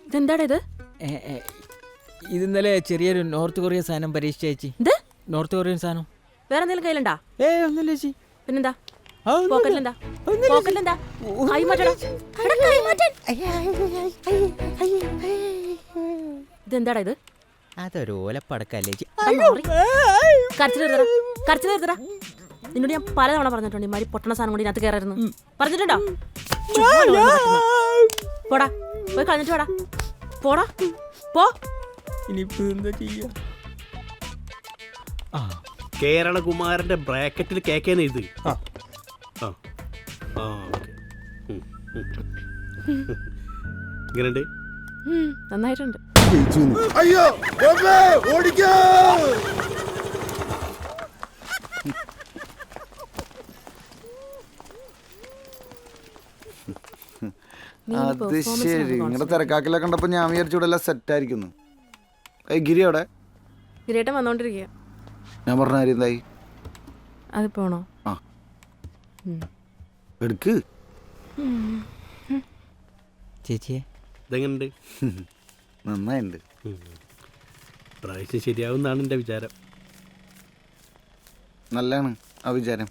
ഇതെന്താടാ ഇത്? ഇത് ഇന്നലെ ചെറിയൊരു നോർത്ത് കൊറിയൻ സാധനം പരീക്ഷിച്ച ചേച്ചി. നോർത്ത് കൊറിയൻ സാധനം വേറെ എന്തെങ്കിലും കയ്യിലുണ്ടാ? ഒന്നുമില്ല ചേച്ചി. പിന്നെന്താ പോക്കറ്റിലെന്താ? പോക്കറ്റിലെന്താ? കൈ മാറ്റടാ. ഇതെന്താടാ ഇത്? അതൊരു ഓലപ്പടക്കല്ലേ ചേച്ചി. കരച്ചിൽ നിർത്തടാ. നിന്നോട് ഞാൻ പലതവണ പറഞ്ഞിട്ടുണ്ട് ഇമാരി പൊട്ടണ സാധനം കൊണ്ട് ഇതിനകത്ത് കയറരുന്നു. പറഞ്ഞിട്ടുണ്ടോ? പോടാ, പോയി കളഞ്ഞിട്ട് പോടാ. പോടാ, പോ. ഇനിയിപ്പോ എന്താ ചെയ്യാ? കേരളകുമാരന്റെ ബ്രാക്കറ്റിൽ കേക്കേന്ന് ഇത്. ഇങ്ങനെയുണ്ട്. നന്നായിട്ടുണ്ട്. അയ്യോ ഓടിക്കോ. അത് ശരി, നിങ്ങളുടെ തിരക്കാക്കില കണ്ടപ്പോ ഞാൻ വിചാരിച്ചൂടെല്ലാം സെറ്റ് ആയിരിക്കുന്നു. ഗിരി അവിടെ? ഗിരിയേട്ടൻ വന്നോണ്ടിരിക്കുക. ഞാൻ പറഞ്ഞ കാര്യം എന്തായി? അത് പോണോ? ആ എടുക്ക് ചേച്ചിയെ. ഇതെങ്ങനുണ്ട്? നന്നായിണ്ട്. പ്രാവശ്യം ശരിയാവുന്നാണ് എൻ്റെ വിചാരം. നല്ലതാണ് ആ വിചാരം.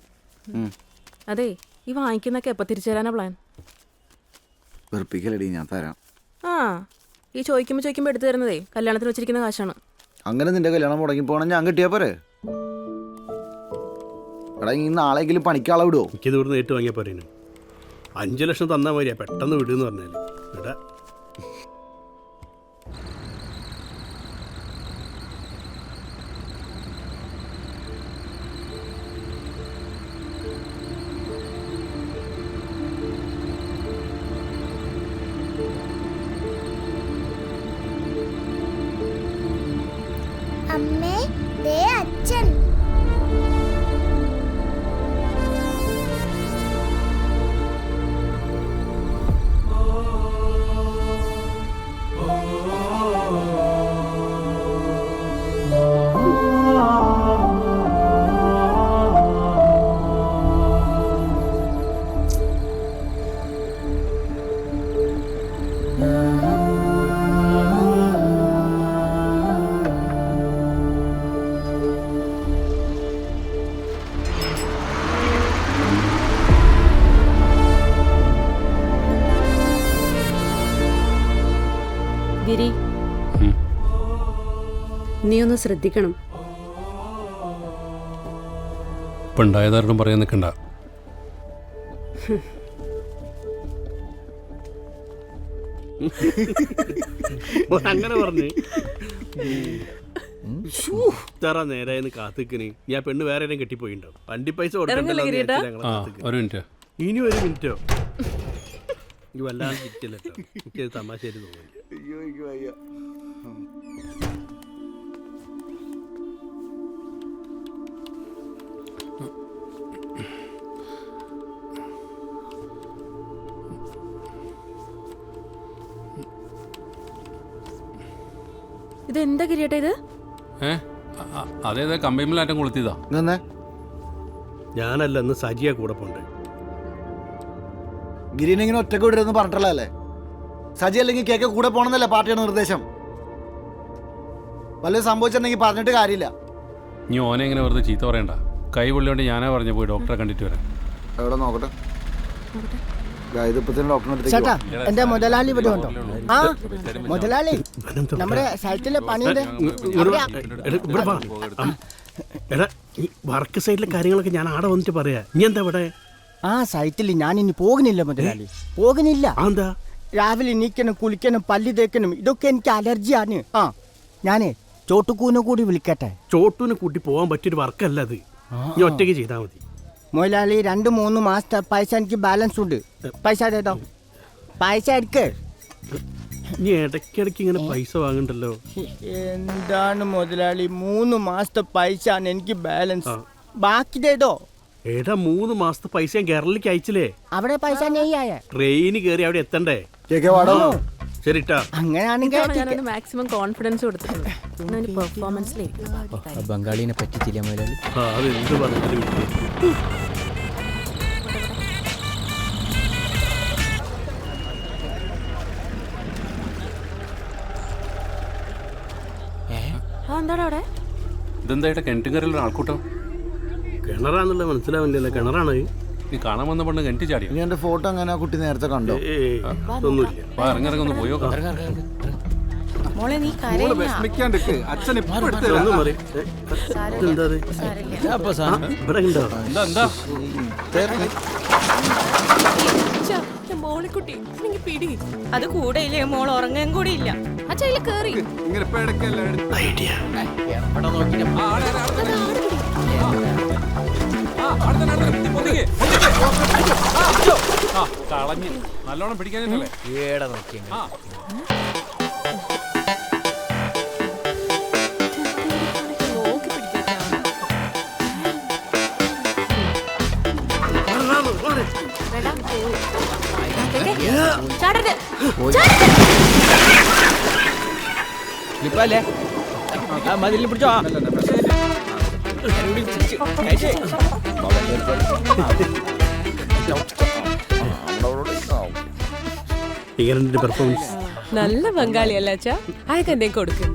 അതെ, ഈ വാങ്ങിക്കുന്നൊക്കെ എപ്പോ തിരിച്ചു തരാനാ പ്ലാൻ? വെറുപ്പിക്കലടി, ഞാൻ തരാം. ഈ ചോദിക്കുമ്പോ എടുത്തു തരുന്നതേ കല്യാണത്തിന് വെച്ചിരിക്കുന്ന കാശാണ്. അങ്ങനെ നിന്റെ കല്യാണം മുടങ്ങി പോകണം ഞാൻ കിട്ടിയാ പോരെ? എടാ, ഈ നാളെങ്കിലും പണിക്കാളെ വിടുവോ? എനിക്ക് ദൂരം നേരിട്ട് വാങ്ങിയാൽ പോരേ. 5 ലക്ഷം തന്നാൽ മതിയാ, പെട്ടെന്ന് വിടുന്ന് പറഞ്ഞാൽ ഇടാ. അമ്മേ, ദേ അച്ഛൻ. ഗിരി, നീ ഒന്ന് ശ്രദ്ധിക്കണം. ഇപ്പം ഉണ്ടായതാരണം പറയാൻ നിൽക്കണ്ട. അങ്ങനെ പറഞ്ഞു ഇത്ര നേരായെന്ന് കാത്തിക്കന്. ഞാൻ പെണ്ണ് വേറെ ആരെയും കെട്ടിപ്പോയിണ്ടാവും. വണ്ടി പൈസ കൊടുക്കണ്ടല്ലോ. ഇനി 1 മിനിറ്റോ? എനിക്ക് വല്ലാതെ കിട്ടില്ല കേട്ടോ. എനിക്കത് തമാശയായിട്ട് തോന്നുന്നു. ഇതെന്താ ഗിരിയേട്ടാ ഇത്? അതേതാ കമ്പൈമിലാറ്റം കൊളുത്തിയതാ. ഞാനല്ല, ഇന്ന് സജിയ കൂടെ പോണ്ട്. ഗിരിനെങ്ങനെ ഒറ്റക്ക് വിടരുതെന്ന് പറഞ്ഞിട്ടല്ലേ? സജി അല്ലെങ്കിൽ കേക്ക് കൂടെ പോകണമെന്നല്ലേ പാർട്ടിയുടെ നിർദ്ദേശം? വല്ലതും സംഭവിച്ചിട്ടുണ്ടെങ്കിൽ പറഞ്ഞിട്ട് കാര്യമില്ല. നീ ഓനെ എങ്ങനെ വെറുതെ ചീത്ത പറയണ്ട. കൈ പൊള്ളിയോണ്ട് ഞാനാ പറഞ്ഞു പോയി ഡോക്ടറെ കണ്ടിട്ട് വരാം. എവിടെ നോക്കട്ടെ. എന്റെ മുതലാളി ഇവിടെ ഉണ്ടോ? ആ മുതലാളി, നമ്മുടെ സൈറ്റിലെ പണിയുടെ വർക്ക് സൈഡിലെ കാര്യങ്ങളൊക്കെ ഞാൻ ആടെ വന്നിട്ട് പറയാ. നീ എന്താ ഇവിടെ? ആ സൈറ്റിൽ ഞാൻ ഇനി പോകുന്നില്ല മുതലാളി, പോകുന്നില്ല. എന്താ? രാവിലെ എണീക്കണം, കുളിക്കണം, പല്ല് തേക്കണം, ഇതൊക്കെ എനിക്ക് അലർജിയാണ്. ഞാനേ ചോട്ടുക്കൂനെ കൂടി വിളിക്കട്ടെ? ചോട്ടൂനെ കൂട്ടി പോകാൻ പറ്റിയൊരു വർക്കല്ല അത്. നീ ഒറ്റയ്ക്ക് ചെയ്താൽ മതി. മുതലാളി 2-3 മാസത്തെ പൈസ എനിക്ക് ബാലൻസ് ഉണ്ട്. പൈസ തേട്ടോ, പൈസ എടുക്ക്. നീ ഇടയ്ക്കിടയ്ക്ക് ഇങ്ങനെ പൈസ വാങ്ങണ്ടല്ലോ. എന്താണ് മുതലാളി, 3 മാസത്തെ പൈസ ആണ് എനിക്ക് ബാലൻസ്. ബാക്കി തേട്ടോ. ഏടാ 3 മാസത്തെ പൈസ ഞാൻ കേരളത്തിലേക്ക് അയച്ചില്ലേ? അവിടെ പൈസ ട്രെയിന് കയറി അവിടെ എത്തണ്ടേ? ശരിട്ടാ. അങ്ങനെയാണെങ്കിൽ മാക്സിമം കോൺഫിഡൻസ് കൊടുത്തിട്ടുണ്ട്. ബംഗാളിനെ പറ്റിച്ചില്ല മുതലാളി. അതെന്ത് പറഞ്ഞു. എന്താടാ അവിടെ? ഇതെന്തായിട്ട് കിണറ്റുകരയിൽ ആൾക്കൂട്ടം? കിണറാന്നുള്ളത് മനസ്സിലാവില്ലല്ലോ. കിണറാണ്. നീ കാണാൻ വന്ന പെണ്ണ് കിണറ്റി ചാടിയോ? ഇനി എന്റെ ഫോട്ടോ അങ്ങനെ ആ കുട്ടി നേരത്തെ കണ്ടോ? ഒന്നുമില്ല. ഇറങ്ങിറങ്ങൊന്ന് പോയോ? മോളെ നീ കരയില്ല. ഒന്നും മതി. എന്താ ഇത്? അപ്പൊ സാധനം ഇവിടെ ഉണ്ടോ? എന്താ മോളിക്കുട്ടി എനിക്ക് പിടി. അത് കൂടെ ഇല്ലേ മോൾ ഉറങ്ങാൻ കൂടി ഇല്ല. അച്ഛാ ഇതില് കേറി. ഐഡിയ. എവിടെ നോക്കിയിട്ട് കളഞ്ഞ് നല്ലോണം പിടിക്കാനല്ലേ? ഏടെ നോക്കി ചാടരുത്. ഇപ്പല്ലേ മതിലിൽ പിടിച്ചോ. ഇങ്ങനെ പെർഫോമൻസ് നല്ല ബംഗാളിയല്ല അച്ഛാ. അതൊക്കെ എന്തേ കൊടുക്കും.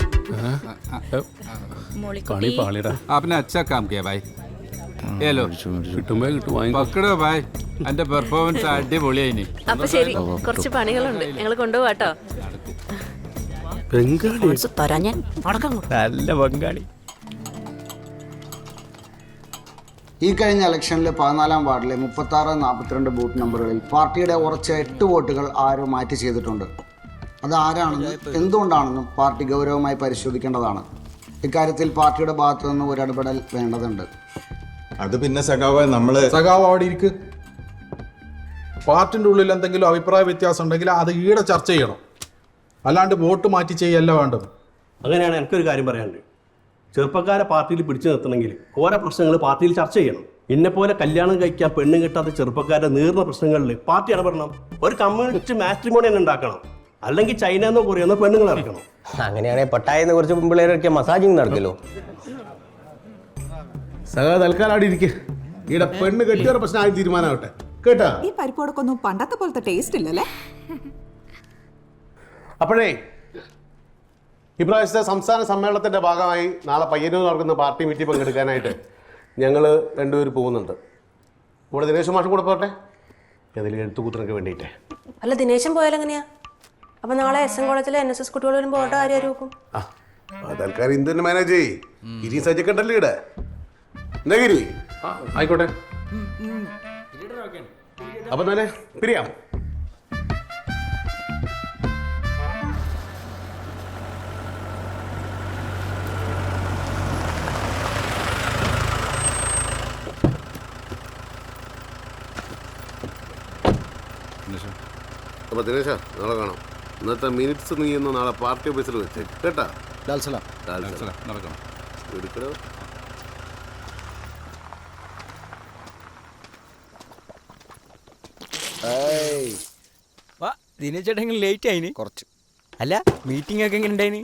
പണി പാളിടാ. आपने अच्छा काम किया भाई. ये लो കിട്ടുമ്പോ കിട്ടും, വാങ്ങിക്കോ. पकड़ो भाई. എന്റെ പെർഫോമൻസ് അടിപൊളിയായിനി. അപ്പൊ ശരി, കുറച്ച് പണികളുണ്ട്, ഞങ്ങൾ കൊണ്ടുപോവാട്ടോ. ബംഗാളി തരാൻ ഞാൻ അടക്കം കൊടുക്കും. നല്ല ബംഗാളി. ഈ കഴിഞ്ഞ ഇലക്ഷനിൽ 14-ാം വാർഡിലെ 36-42 ബൂത്ത് നമ്പറുകളിൽ പാർട്ടിയുടെ ഉറച്ച 8 വോട്ടുകൾ ആരോ മാറ്റി ചെയ്തിട്ടുണ്ട്. അത് ആരാണെന്നും എന്തുകൊണ്ടാണെന്നും പാർട്ടി ഗൗരവമായി പരിശോധിക്കേണ്ടതാണ്. ഇക്കാര്യത്തിൽ പാർട്ടിയുടെ ഭാഗത്തു നിന്ന് ഒരു ഇടപെടൽ വേണ്ടതുണ്ട്. അത് പിന്നെ സഖാവ് അവിടെ ഇരിക്ക്. പാർട്ടിന്റെ ഉള്ളിൽ എന്തെങ്കിലും അഭിപ്രായ വ്യത്യാസം ഉണ്ടെങ്കിൽ അത് ഈടെ ചർച്ച ചെയ്യണം, അല്ലാണ്ട് വോട്ട് മാറ്റി ചെയ്യല്ല വേണ്ടത്. അങ്ങനെയാണ് എനിക്കൊരു കാര്യം പറയാനുണ്ട്. ചെറുപ്പക്കാരെ പാർട്ടിയിൽ പിടിച്ചു നിർത്തണമെങ്കിൽ ഓരോ പ്രശ്നങ്ങൾ പാർട്ടിയിൽ ചർച്ച ചെയ്യണം. എന്നെപ്പോലെ കല്യാണം കഴിക്കാൻ പെണ്ണും കിട്ടാത്ത ചെറുപ്പക്കാരുടെ നീർന്ന പ്രശ്നങ്ങളിൽ പാർട്ടി ഇടപെടണം. ഒരു കമ്മ്യൂണിസ്റ്റ് മാട്രിമോണി തന്നെ ഉണ്ടാക്കണം. അല്ലെങ്കിൽ ചൈന എന്നോ കൊറിയെന്നോ പെണ്ണുങ്ങൾ ഇറക്കണം. അങ്ങനെയാണെങ്കിൽ പട്ടായെന്ന് കുറച്ച് പിള്ളേരൊക്കെ മസാജിങ് നടക്കല്ലോ. സഖാ തൽക്കാലം അവിടെ ഇരിക്ക്. ഈടെ പെണ്ണ് കെട്ടിയൊരു പ്രശ്നം ആയി തീരുമാനമാവട്ടെ കേട്ടാ. ഈ പരിപ്പോടൊക്കൊന്നും പണ്ടത്തെ പോലത്തെ ടേസ്റ്റ് ഇല്ലല്ലേ? അപ്പോഴേ ഇപ്രാവശ്യത്തെ സംസ്ഥാന സമ്മേളനത്തിന്റെ ഭാഗമായി നാളെ പയ്യന്നൂർ നടക്കുന്ന പാർട്ടി മീറ്റിംഗ് പങ്കെടുക്കാനായിട്ട് ഞങ്ങൾ രണ്ടുപേർ പോകുന്നുണ്ട്. ഇവിടെ ദിനേശ് മാഷും കൂടെ പോട്ടെ, ഏതെങ്കിലും എഴുത്തുകൂത്തിനൊക്കെ വേണ്ടിയിട്ടേ. അല്ല, ദിനേശൻ പോയാലെങ്ങനെയാ? അപ്പൊ നാളെ എസ് എൻ കോളേജിലെ NSS കുട്ടികൾ വരുമ്പോൾ ഓട്ടോ ആരും നോക്കും? തൽക്കാലം ഇന്ത്യ തന്നെ മാനേജ് ചെയ്യ്. ഗിരി സജ്ജക്കണ്ടല്ലേ ഇവിടെ. എന്താ ഗിരി? ആയിക്കോട്ടെ. അപ്പൊ തന്നെ പിരിയാം. അപ്പൊ ദിനേശ, നാളെ കാണാം. ഇന്നത്തെ മിനിറ്റ്സ് നീ ഒന്ന് നാളെ പാർട്ടി ഓഫീസിൽ വെച്ചേ കേട്ടാ. ലാൽസലാം. നടക്കണം. എടുക്കണോ? ദിനേശേട്ടെങ്കിൽ ലേറ്റ് ആയിന് കുറച്ച്. അല്ല, മീറ്റിംഗ് ഒക്കെ എങ്ങനെ ഉണ്ടായിന്?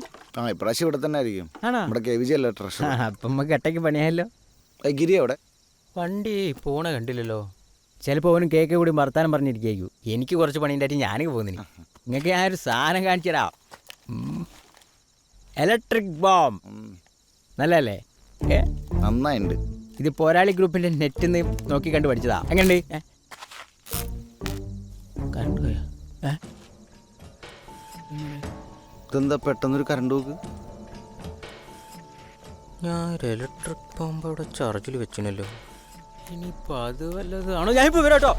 ഇപ്രാവശ്യം ഇവിടെ തന്നെ ആയിരിക്കും. ആണോ? നമ്മുടെ KVG അല്ലേ ട്രഷർ. അപ്പം നമുക്ക് ഒറ്റയ്ക്ക് പണിയായല്ലോ. ഗിരി അവിടെ വണ്ടി പോണ കണ്ടില്ലല്ലോ. ചിലപ്പോൾ അവനും കേക്ക് കൂടി വർത്താനം പറഞ്ഞിരിക്കും. എനിക്ക് കുറച്ച് പണി ഉണ്ടായിട്ട് ഞാനൊക്കെ പോകുന്നില്ല. നിങ്ങൾക്ക് ഞാൻ ഒരു സാധനം കാണിച്ചു തരാം. ഇലക്ട്രിക് ബോംബ് നല്ലല്ലേ? നന്നായിട്ടുണ്ട്. ഇത് പോരാളി ഗ്രൂപ്പിന്റെ നെറ്റിൽ നിന്ന് നോക്കി കണ്ട് പഠിച്ചതാ. എങ്ങനെയുണ്ട്? കറണ്ട് പോയോ? ഇതെന്താ പെട്ടെന്നൊരു കറണ്ട് പോക്ക്? ഞാൻ ഇലക്ട്രിക് ബോംബ് അവിടെ ചാർജിൽ വെച്ചിനല്ലോ. ഇനിയിപ്പോൾ അത് വല്ലതാണോ? ഞാനിപ്പോൾ വരാട്ടോ.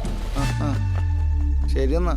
ശരി എന്നാ.